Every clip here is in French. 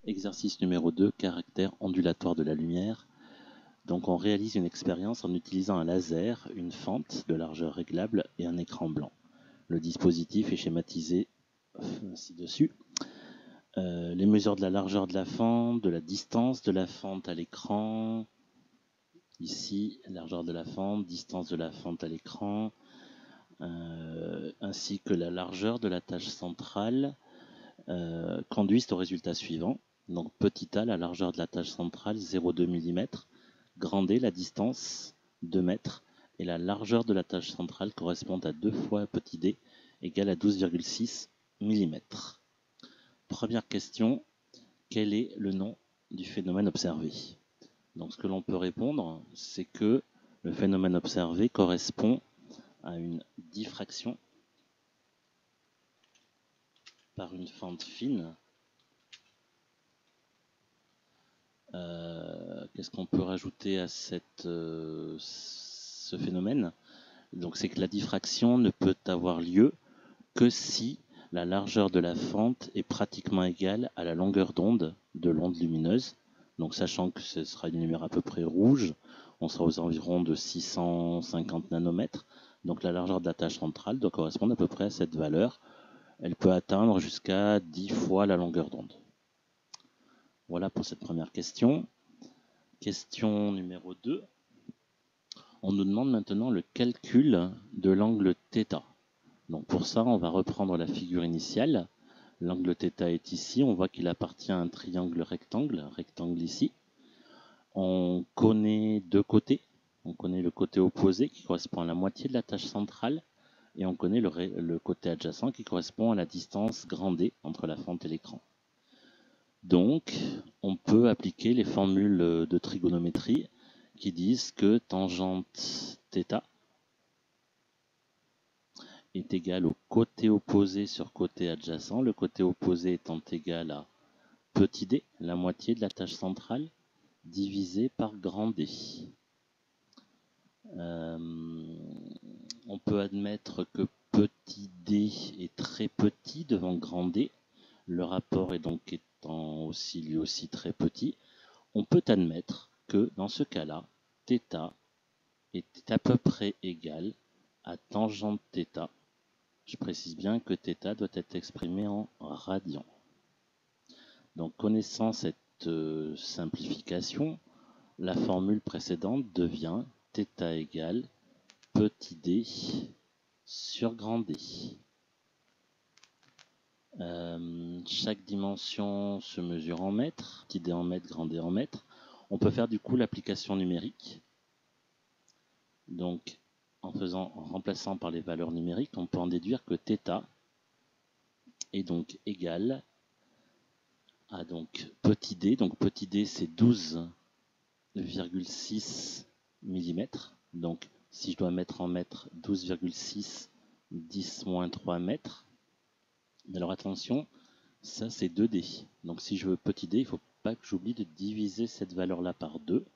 Exercice numéro 2, caractère ondulatoire de la lumière. Donc on réalise une expérience en utilisant un laser, une fente de largeur réglable et un écran blanc. Le dispositif est schématisé ci-dessus. Les mesures de la largeur de la fente, de la distance de la fente à l'écran. Ici, largeur de la fente, distance de la fente à l'écran, ainsi que la largeur de la tâche centrale conduisent au résultat suivant. Donc petit a, la largeur de la tâche centrale 0,2 mm, grand D, la distance 2 mètres, et la largeur de la tâche centrale correspond à 2 fois petit d égale à 12,6 mm. Première question, quel est le nom du phénomène observé? Donc ce que l'on peut répondre, c'est que le phénomène observé correspond à une diffraction par une fente fine. Qu'est-ce qu'on peut rajouter à ce phénomène? Donc c'est que la diffraction ne peut avoir lieu que si la largeur de la fente est pratiquement égale à la longueur d'onde de l'onde lumineuse. Donc sachant que ce sera une lumière à peu près rouge, on sera aux environs de 650 nanomètres. Donc la largeur de la tâche centrale doit correspondre à peu près à cette valeur. Elle peut atteindre jusqu'à 10 fois la longueur d'onde. Voilà pour cette première question. Question numéro 2. On nous demande maintenant le calcul de l'angle θ. Donc pour ça, on va reprendre la figure initiale. L'angle θ est ici. On voit qu'il appartient à un triangle rectangle ici. On connaît deux côtés. On connaît le côté opposé qui correspond à la moitié de la tâche centrale. Et on connaît le côté adjacent qui correspond à la distance grand D entre la fente et l'écran. Donc, on peut appliquer les formules de trigonométrie qui disent que tangente θ est égale au côté opposé sur côté adjacent, le côté opposé étant égal à petit d, la moitié de la tâche centrale, divisé par grand D. On peut admettre que petit d est très petit devant grand D, le rapport est donc étant aussi lui aussi très petit. On peut admettre que dans ce cas-là, θ est à peu près égal à tangente θ. Je précise bien que θ doit être exprimé en radians. Donc connaissant cette simplification, la formule précédente devient θ égale petit d sur grand D. Chaque dimension se mesure en mètres, petit d en mètres, grand D en mètres. On peut faire du coup l'application numérique. Donc en remplaçant par les valeurs numériques, on peut en déduire que θ est donc égal à donc petit d. Donc petit d c'est 12,6 mm. Donc si je dois mettre en mètres, 12,6 10 moins 3 mètres. Mais alors attention, ça c'est 2D. Donc si je veux petit d, il ne faut pas que j'oublie de diviser cette valeur-là par 2.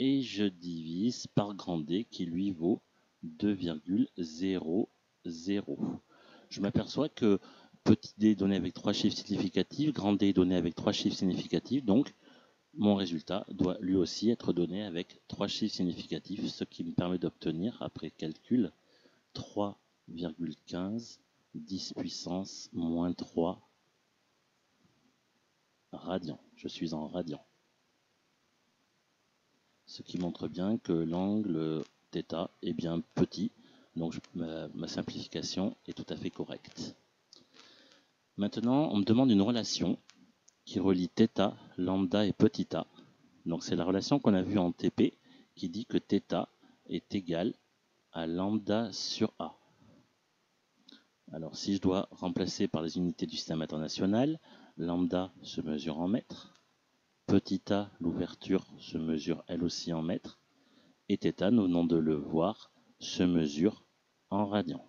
Et je divise par grand D qui lui vaut 2,00. Je m'aperçois que petit d est donné avec 3 chiffres significatifs, grand D est donné avec 3 chiffres significatifs, donc mon résultat doit lui aussi être donné avec 3 chiffres significatifs, ce qui me permet d'obtenir, après calcul, 3,15 10 puissance moins 3 radians. Je suis en radians. Ce qui montre bien que l'angle θ est bien petit, donc ma simplification est tout à fait correcte. Maintenant, on me demande une relation qui relie θ, lambda et petit a. Donc c'est la relation qu'on a vue en TP qui dit que θ est égal à lambda sur a. Alors si je dois remplacer par les unités du système international, lambda se mesure en mètres, petit a, l'ouverture, se mesure elle aussi en mètres, et θ, nous venons de le voir, se mesure en radians.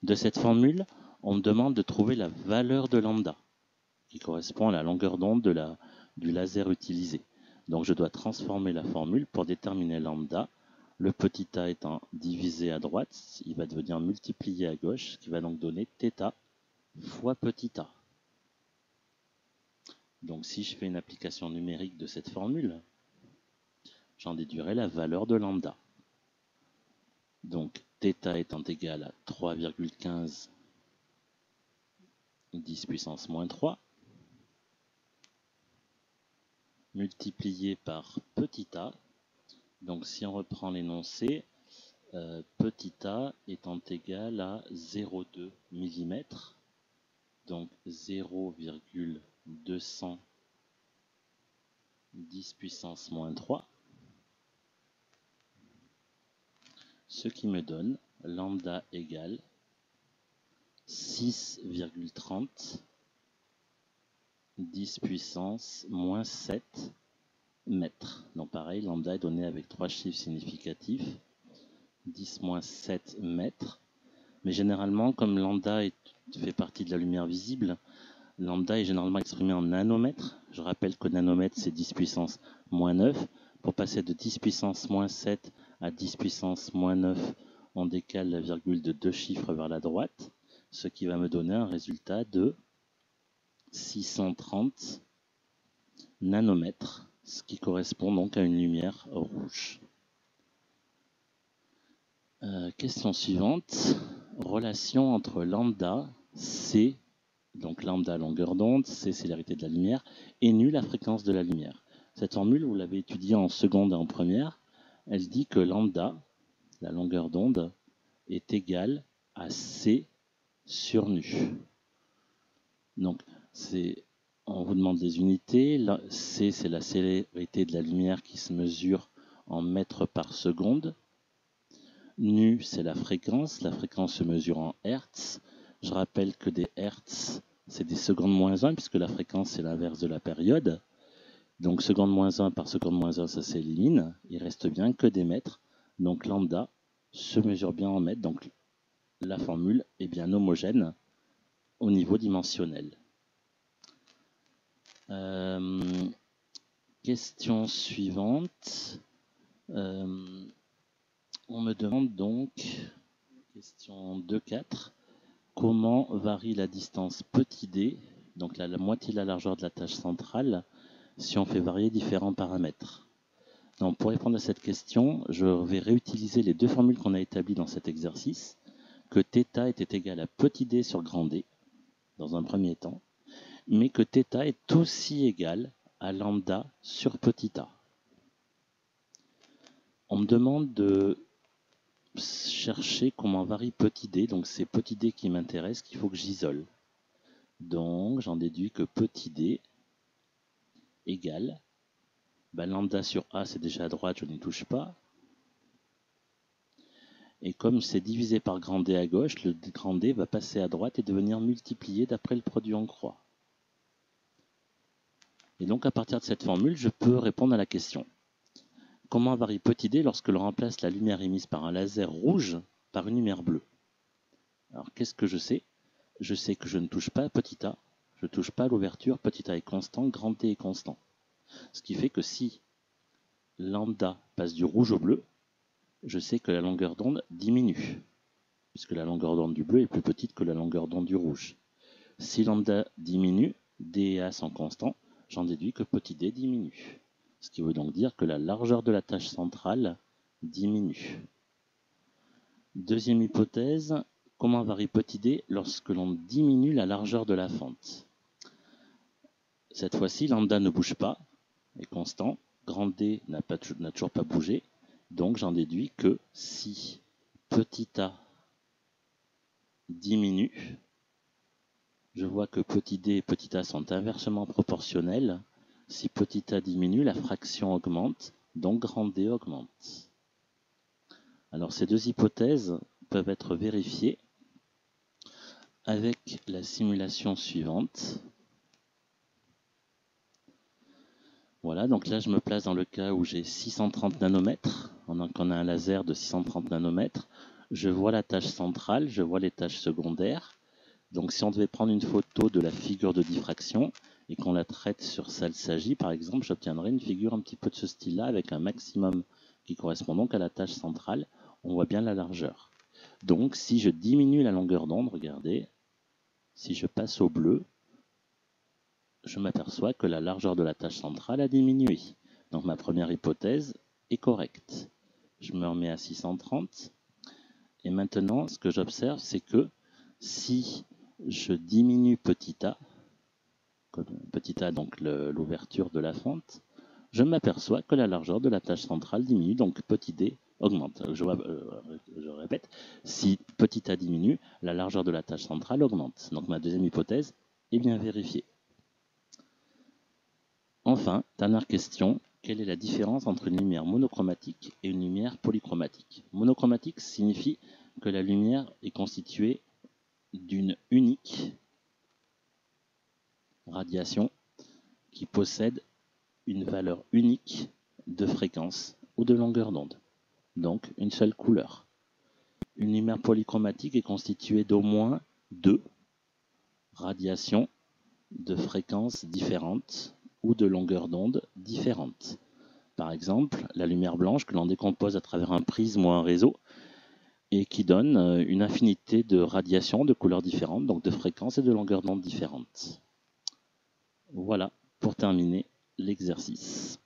De cette formule, on me demande de trouver la valeur de lambda, qui correspond à la longueur d'onde du laser utilisé. Donc je dois transformer la formule pour déterminer lambda. Le petit a étant divisé à droite, il va devenir multiplié à gauche, ce qui va donc donner θ fois petit a. Donc si je fais une application numérique de cette formule, j'en déduirai la valeur de lambda. Donc θ étant égal à 3,15 10 puissance moins 3, multiplié par petit a. Donc si on reprend l'énoncé, petit a étant égal à 0,2 mm, donc 0,210 puissance moins 3, ce qui me donne lambda égale 6,30 10 puissance moins 7 mètres. Donc pareil, lambda est donné avec 3 chiffres significatifs, 10 moins 7 mètres. Mais généralement, comme lambda fait partie de la lumière visible, lambda est généralement exprimé en nanomètres. Je rappelle que nanomètre, c'est 10 puissance moins 9. Pour passer de 10 puissance moins 7 à 10 puissance moins 9, on décale la virgule de 2 chiffres vers la droite, ce qui va me donner un résultat de 630 nanomètres, ce qui correspond donc à une lumière rouge. Question suivante. Relation entre lambda, c, donc lambda longueur d'onde, c célérité de la lumière, et nu la fréquence de la lumière. Cette formule, vous l'avez étudiée en seconde et en première, elle dit que lambda, la longueur d'onde, est égale à c sur nu. Donc, on vous demande les unités. C, c'est la célérité de la lumière qui se mesure en mètres par seconde. Nu, c'est la fréquence. La fréquence se mesure en hertz. Je rappelle que des hertz, c'est des secondes moins 1, puisque la fréquence, c'est l'inverse de la période. Donc, seconde moins 1 par seconde moins 1, ça s'élimine. Il reste bien que des mètres. Donc, lambda se mesure bien en mètres. Donc, la formule est bien homogène au niveau dimensionnel. Question suivante. On me demande donc, question 2.4, comment varie la distance petit d, donc la moitié de la largeur de la tâche centrale, si on fait varier différents paramètres. Donc pour répondre à cette question, je vais réutiliser les deux formules qu'on a établies dans cet exercice, que θ était égal à petit d sur grand D, dans un premier temps, mais que θ est aussi égal à lambda sur petit a. On me demande de chercher comment varie petit d, donc c'est petit d qui m'intéresse, qu'il faut que j'isole. Donc j'en déduis que petit d égale, lambda sur a c'est déjà à droite, je n'y touche pas. Et comme c'est divisé par grand D à gauche, le grand D va passer à droite et devenir multiplié d'après le produit en croix. Et donc à partir de cette formule, je peux répondre à la question. Comment varie petit d lorsque l'on remplace la lumière émise par un laser rouge par une lumière bleue? Alors qu'est-ce que je sais? Je sais que je ne touche pas à petit a, je ne touche pas à l'ouverture, petit a est constant, grand D est constant. Ce qui fait que si lambda passe du rouge au bleu, je sais que la longueur d'onde diminue, puisque la longueur d'onde du bleu est plus petite que la longueur d'onde du rouge. Si lambda diminue, D et A sont constants, j'en déduis que petit d diminue. Ce qui veut donc dire que la largeur de la tâche centrale diminue. Deuxième hypothèse, comment varie petit d lorsque l'on diminue la largeur de la fente? Cette fois-ci, lambda ne bouge pas, est constant, grand D n'a toujours pas bougé, donc j'en déduis que si petit a diminue, je vois que petit d et petit a sont inversement proportionnels. Si petit a diminue, la fraction augmente, donc grand D augmente. Alors ces deux hypothèses peuvent être vérifiées avec la simulation suivante. Voilà, donc là je me place dans le cas où j'ai 630 nanomètres, donc on a un laser de 630 nanomètres. Je vois la tâche centrale, je vois les tâches secondaires. Donc si on devait prendre une photo de la figure de diffraction et qu'on la traite sur SALSAGI par exemple, j'obtiendrai une figure un petit peu de ce style-là avec un maximum qui correspond donc à la tâche centrale. On voit bien la largeur. Donc si je diminue la longueur d'onde, regardez, si je passe au bleu, je m'aperçois que la largeur de la tâche centrale a diminué. Donc ma première hypothèse est correcte. Je me remets à 630. Et maintenant, ce que j'observe, c'est que si je diminue petit a donc l'ouverture de la fente, je m'aperçois que la largeur de la tâche centrale diminue, donc petit d augmente. Je répète, si petit a diminue, la largeur de la tâche centrale augmente. Donc ma deuxième hypothèse est bien vérifiée. Enfin, dernière question, quelle est la différence entre une lumière monochromatique et une lumière polychromatique? Monochromatique signifie que la lumière est constituée d'une unique radiation qui possède une valeur unique de fréquence ou de longueur d'onde, donc une seule couleur. Une lumière polychromatique est constituée d'au moins deux radiations de fréquences différentes ou de longueur d'onde différentes. Par exemple, la lumière blanche que l'on décompose à travers un prisme ou un réseau et qui donne une infinité de radiations de couleurs différentes, donc de fréquences et de longueurs d'onde différentes. Voilà pour terminer l'exercice.